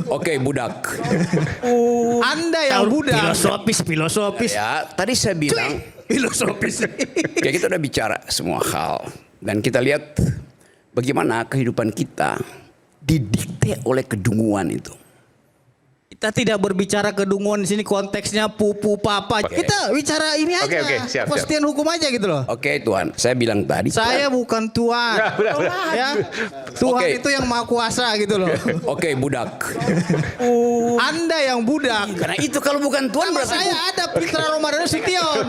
Oke, budak. Anda yang budak. Filosofis. Ya, tadi saya bilang Filosofis. ya kita udah bicara semua hal dan kita lihat bagaimana kehidupan kita didikte oleh kedunguan itu. Kita tidak berbicara kedunguan di sini konteksnya pupu papa. Oke. Kita bicara ini aja. Oke, siap. Kepastian hukum aja gitu loh. Oke, Tuhan, saya bilang tadi. Saya bukan Tuhan. Ya. Tuhan Oke. itu yang maha kuasa gitu loh. Oke, budak. Anda yang budak. Karena itu kalau bukan Tuhan Nama berarti saya ada Pitra Ramadan Sution.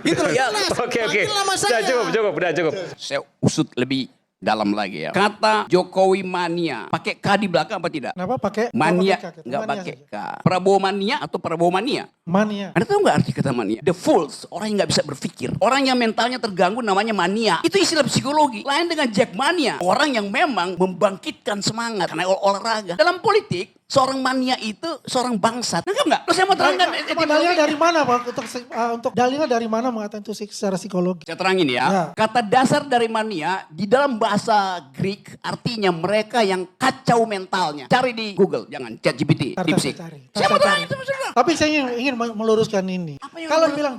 Gitu loh. Ya, Jelas. Oke. Panggil nama saya. Udah cukup. saya usut lebih dalam lagi ya. Kata Jokowi mania, pakai K di belakang apa tidak? Kenapa pakai Mania, K? nggak Mania pakai saja. K. Prabowo mania atau Prabowo mania? Mania. Anda tahu nggak arti kata mania? The fools, orang yang nggak bisa berpikir. Orang yang mentalnya terganggu namanya mania. Itu istilah psikologi. Lain dengan Jackmania. Orang yang memang membangkitkan semangat karena olahraga. Dalam politik, seorang mania itu seorang bangsat. Nangkap nggak? Terus saya mau terangkan Dalilnya dari mana Pak? Untuk dalilnya dari mana mengatakan itu secara psikologi? Saya terangin ya. Ya. Kata dasar dari mania di dalam bahasa Greek artinya mereka yang kacau mentalnya. Cari di Google, jangan ChatGPT, Ntar DeepSeek. saya cari. Saya mau Ntar saya terangin itu maksudnya. Tapi saya ingin meluruskan ini. Apa yang Kalau melurus- bilang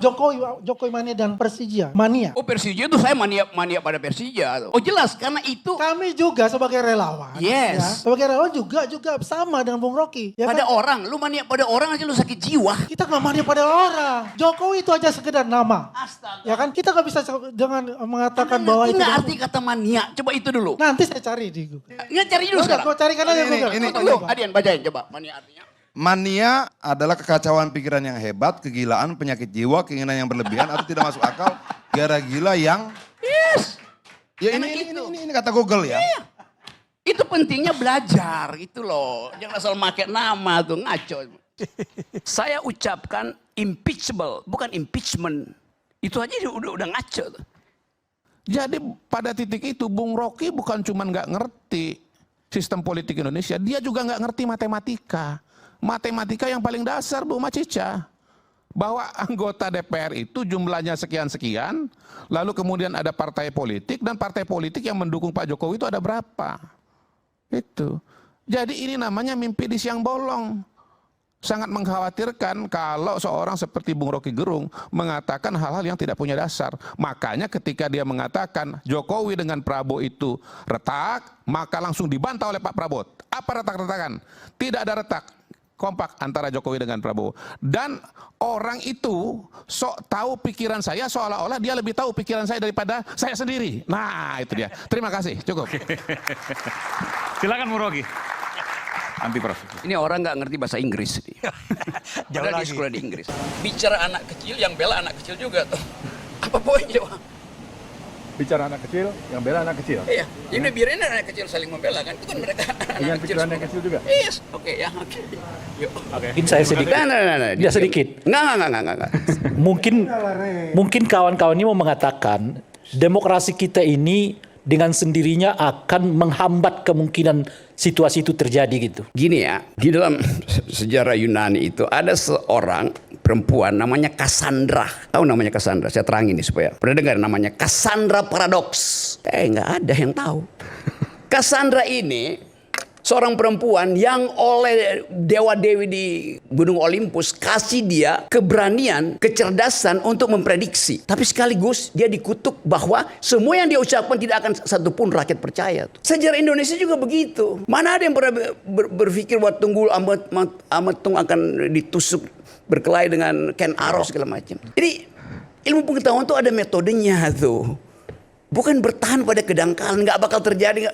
Jokowi mania dan Persija, mania. Oh Persija itu saya mania pada Persija. Oh jelas karena itu Kami juga sebagai relawan. Yes. Ya, sebagai relawan juga sama dengan Bung Rocky. Ya pada kan? orang, lu mania pada orang aja lu sakit jiwa. Kita nggak mania pada orang. Jokowi itu aja sekedar nama. Astaga. Ya kan kita nggak bisa dengan mengatakan Anda bahwa ngerti itu. nggak arti kata mania? Coba itu dulu. Nanti saya cari di Google. Nggak cari dulu Udah, sekarang. gua carikan aja Google. Tunggu, Adian bacain coba mania artinya. Mania adalah kekacauan pikiran yang hebat, kegilaan, penyakit jiwa, keinginan yang berlebihan atau tidak masuk akal, gara gila yang... Yes. Ya Emang ini, gitu. ini kata Google ya. Iya. Itu pentingnya belajar gitu loh. Jangan asal pakai nama tuh ngaco. Saya ucapkan impeachable, bukan impeachment. Itu aja udah ngaco tuh. Jadi pada titik itu Bung Rocky bukan cuma nggak ngerti sistem politik Indonesia, dia juga nggak ngerti matematika. Matematika yang paling dasar Bu Macica. Bahwa anggota DPR itu jumlahnya sekian-sekian, lalu kemudian ada partai politik, dan partai politik yang mendukung Pak Jokowi itu ada berapa. Itu. Jadi ini namanya mimpi di siang bolong. Sangat mengkhawatirkan kalau seorang seperti Bung Rocky Gerung mengatakan hal-hal yang tidak punya dasar. Makanya ketika dia mengatakan Jokowi dengan Prabowo itu retak, maka langsung dibantah oleh Pak Prabowo. Apa retak-retakan? Tidak ada retak. Kompak antara Jokowi dengan Prabowo. Dan orang itu sok tahu pikiran saya seolah-olah dia lebih tahu pikiran saya daripada saya sendiri. Nah itu dia. Terima kasih. Cukup. Silakan Bung Rocky. Anti Prof. Ini orang nggak ngerti bahasa Inggris. Padahal dia sekolah di Inggris. Bicara anak kecil yang bela anak kecil juga tuh. Apa poinnya Bang? Bicara anak kecil, yang bela anak kecil. Iya, ini biarin anak kecil saling membela kan. Itu kan mereka Dengan pikiran yang kecil juga. Yes, oke ya, oke. Yuk. Mungkin saya sedikit. Nah. Ya sedikit. Enggak. Mungkin kawan-kawan ini mau mengatakan demokrasi kita ini dengan sendirinya akan menghambat kemungkinan situasi itu terjadi gitu. Gini ya, di dalam sejarah Yunani itu ada seorang perempuan namanya Cassandra. Tahu namanya Cassandra? Saya terangin nih supaya. Pernah dengar namanya Cassandra Paradox? Nggak ada yang tahu. Cassandra ini seorang perempuan yang oleh dewa-dewi di Gunung Olympus kasih dia keberanian, kecerdasan untuk memprediksi. Tapi sekaligus dia dikutuk bahwa semua yang dia ucapkan tidak akan satupun rakyat percaya. Sejarah Indonesia juga begitu. Mana ada yang pernah berpikir bahwa Tunggul Ametung akan ditusuk berkelahi dengan Ken Arok segala macam. Jadi ilmu pengetahuan itu ada metodenya tuh. Bukan bertahan pada kedangkalan, nggak bakal terjadi.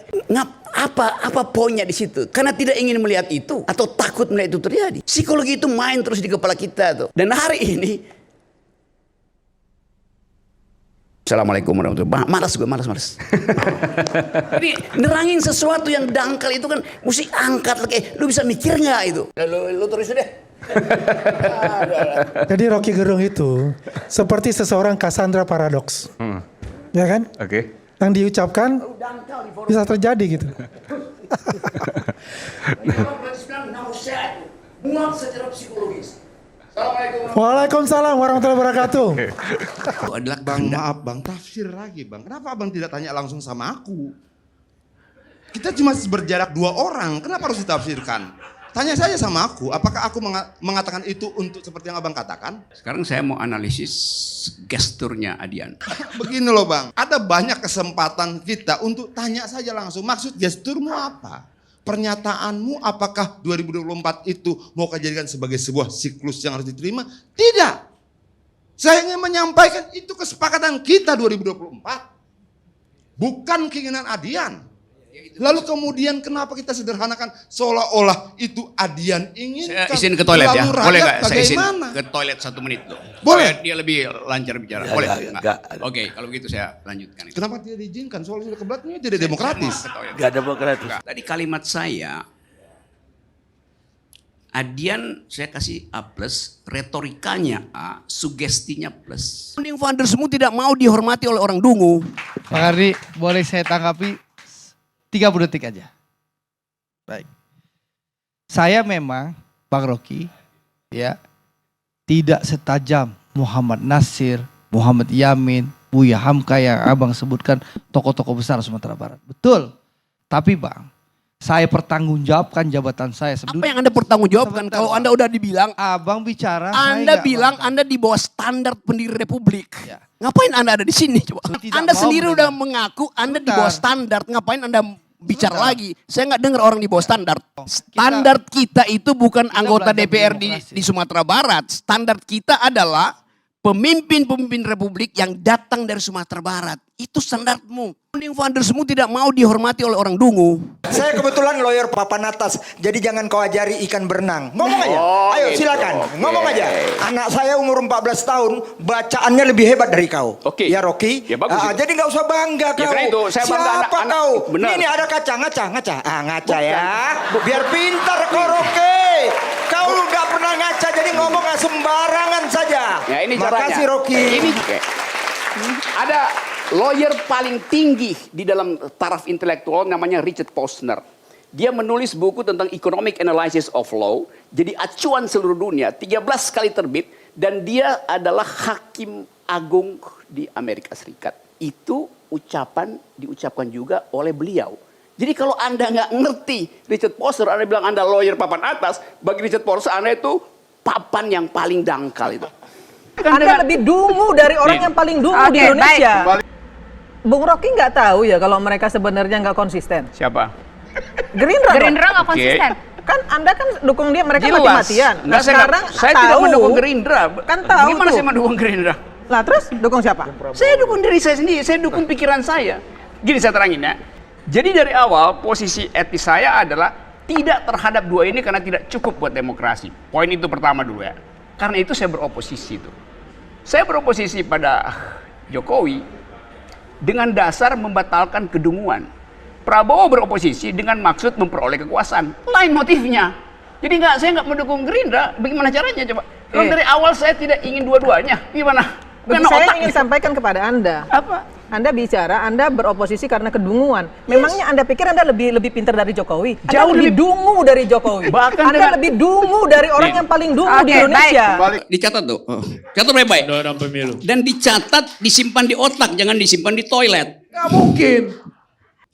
Apa poinnya di situ? Karena tidak ingin melihat itu atau takut melihat itu terjadi. Psikologi itu main terus di kepala kita tuh. Dan hari ini, Assalamualaikum warahmatullahi wabarakatuh. Malas. Jadi nerangin sesuatu yang dangkal itu kan mesti angkat. Lu bisa mikir nggak itu? Lu terus deh. Jadi Rocky Gerung itu seperti seseorang Cassandra Paradox. Ya kan? Oke. Yang diucapkan bisa terjadi gitu. Muat secara psikologis. Waalaikumsalam warahmatullahi wabarakatuh. Bang, maaf bang, tafsir lagi bang. Kenapa abang tidak tanya langsung sama aku? Kita cuma berjarak 2 orang, kenapa harus ditafsirkan? Tanya saja sama aku, apakah aku mengatakan itu untuk seperti yang abang katakan? Sekarang saya mau analisis gesturnya Adian. Begini loh bang, ada banyak kesempatan kita untuk tanya saja langsung, maksud gesturmu apa? Pernyataanmu apakah 2024 itu mau kau jadikan sebagai sebuah siklus yang harus diterima? Tidak. Saya ingin menyampaikan itu kesepakatan kita 2024. Bukan keinginan Adian. Lalu kemudian kenapa kita sederhanakan seolah-olah itu Adian inginkan. Saya izin ke toilet ya, Lalu boleh rakyat nggak saya izin bagaimana? ke toilet 1 menit loh. Boleh. Supaya dia lebih lancar bicara, boleh nggak? Oke, kalau begitu saya lanjutkan itu. Kenapa tidak diizinkan? Soalnya sudah kebetulannya tidak demokratis. Gak demokratis. Tadi kalimat saya, Adian saya kasih A+, retorikanya A, sugestinya plus. Founding fathersmu tidak mau dihormati oleh orang dungu. Pak Ardi, boleh saya tanggapi 30 detik aja. Baik. Saya memang, Bang Rocky, ya, tidak setajam Muhammad Nasir, Muhammad Yamin, Buya Hamka yang abang sebutkan tokoh-tokoh besar Sumatera Barat. Betul. Tapi bang, saya pertanggungjawabkan jabatan saya. Apa yang Anda pertanggungjawabkan kalau Anda udah dibilang, abang bicara, Anda bilang Anda di bawah standar pendiri republik. Ya. Ngapain Anda ada di sini coba? Tidak Anda mau sendiri mendengar. udah mengaku Anda di Bentar. bawah standar. Ngapain Anda bicara Bentar. lagi? Saya nggak dengar orang di bawah standar. Standar kita itu bukan anggota belajar DPR berdemokrasi. di Sumatera Barat. Standar kita adalah pemimpin-pemimpin republik yang datang dari Sumatera Barat. Itu standarmu. Founding fathersmu tidak mau dihormati oleh orang dungu. Saya kebetulan lawyer papan atas, jadi jangan kau ajari ikan berenang. Ngomong aja, ayo silakan, ngomong aja. Anak saya umur 14 tahun, bacaannya lebih hebat dari kau. Oke. Ya Rocky, Ya, bagus itu. jadi nggak usah bangga Ya, kau. karena itu saya bangga Siapa anak- kau? benar. Ini ada kaca, ngaca. Ngaca ya. Biar pintar kau Rocky. Kau nggak pernah ngaca, jadi ngomong sembarangan saja. Ya, ini caranya. Makasih Rocky. Ini ada lawyer paling tinggi di dalam taraf intelektual namanya Richard Posner. Dia menulis buku tentang Economic Analysis of Law. Jadi acuan seluruh dunia, 13 kali terbit. Dan dia adalah hakim agung di Amerika Serikat. Itu diucapkan juga oleh beliau. Jadi kalau Anda nggak ngerti Richard Posner, Anda bilang Anda lawyer papan atas, bagi Richard Posner Anda itu papan yang paling dangkal itu. Anda lebih dungu dari orang yang paling dungu di Indonesia. Bung Rocky nggak tahu ya kalau mereka sebenarnya nggak konsisten. Siapa? Gerindra nggak konsisten. Kan Anda kan dukung dia, mereka Jelas. mati-matian. Nah Nggak, sekarang saya tidak tahu, mendukung Gerindra. Kan tahu Gimana tuh. saya mendukung Gerindra? Lah terus dukung siapa? Saya dukung diri saya sendiri, saya dukung pikiran saya. Gini saya terangin ya. Jadi dari awal posisi etis saya adalah tidak terhadap dua ini karena tidak cukup buat demokrasi. Poin itu pertama dulu ya. Karena itu saya beroposisi tuh. Saya beroposisi pada Jokowi dengan dasar membatalkan kedunguan. Prabowo beroposisi dengan maksud memperoleh kekuasaan. Lain motifnya. Jadi saya nggak mendukung Gerindra. Bagaimana caranya coba? Kalau dari awal saya tidak ingin dua-duanya. Gimana? Bagi saya ingin sampaikan kepada Anda. Apa? Anda bicara, Anda beroposisi karena kedunguan. Memangnya Anda pikir Anda lebih pintar dari Jokowi? Anda Jauh lebih dungu dari Jokowi. Bahkan Anda dengan- lebih dungu dari orang yang paling dungu di Indonesia. Dicatat tuh. Catat baik-baik. Undang-undang pemilu. Dan dicatat, disimpan di otak, jangan disimpan di toilet. Nggak mungkin.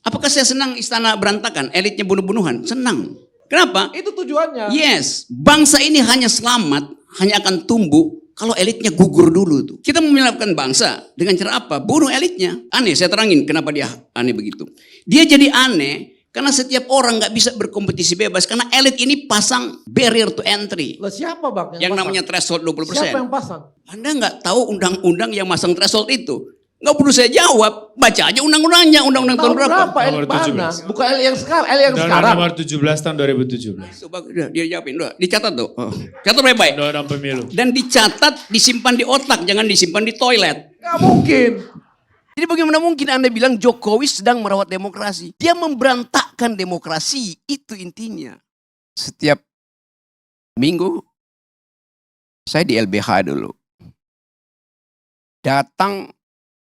Apakah saya senang istana berantakan, elitnya bunuh-bunuhan? Senang. Kenapa? Itu tujuannya. Yes, bangsa ini hanya selamat, hanya akan tumbuh kalau elitnya gugur dulu tuh. Kita mau menyelamatkan bangsa dengan cara apa? Bunuh elitnya. Aneh, saya terangin kenapa dia aneh begitu. Dia jadi aneh karena setiap orang nggak bisa berkompetisi bebas karena elit ini pasang barrier to entry. Lah siapa bang? Yang namanya threshold 20%. Siapa yang pasang? Anda nggak tahu undang-undang yang masang threshold itu. Nggak perlu saya jawab, baca aja undang-undangnya, undang-undang tahun berapa. Elit mana? Bukan elit yang sekarang, elit yang Undang-undang nomor 17 tahun 2017. Coba dia jawabin, udah dicatat tuh. Catat baik-baik. Undang-undang pemilu. Dan dicatat, disimpan di otak, jangan disimpan di toilet. Nggak mungkin. Jadi bagaimana mungkin Anda bilang Jokowi sedang merawat demokrasi? Dia memberantakkan demokrasi, itu intinya. Setiap minggu, saya di LBH dulu. Datang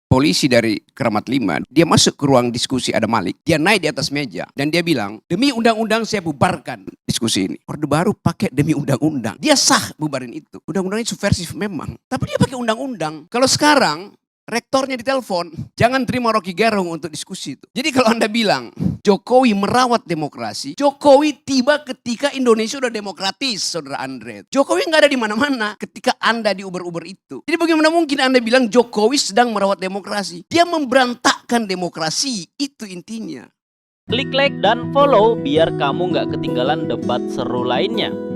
polisi dari Keramat 5, dia masuk ke ruang diskusi ada Malik. Dia naik di atas meja dan dia bilang, demi undang-undang saya bubarkan diskusi ini. Orde Baru pakai demi undang-undang. Dia sah bubarin itu. Undang-undangnya subversif memang. Tapi dia pakai undang-undang. Kalau sekarang rektornya ditelepon, jangan terima Rocky Gerung untuk diskusi itu. Jadi kalau Anda bilang Jokowi merawat demokrasi, Jokowi tiba ketika Indonesia udah demokratis, Saudara Andre. Jokowi nggak ada di mana-mana ketika Anda di Uber-Uber itu. Jadi bagaimana mungkin Anda bilang Jokowi sedang merawat demokrasi? Dia memberantakkan demokrasi, itu intinya. Klik like dan follow biar kamu nggak ketinggalan debat seru lainnya.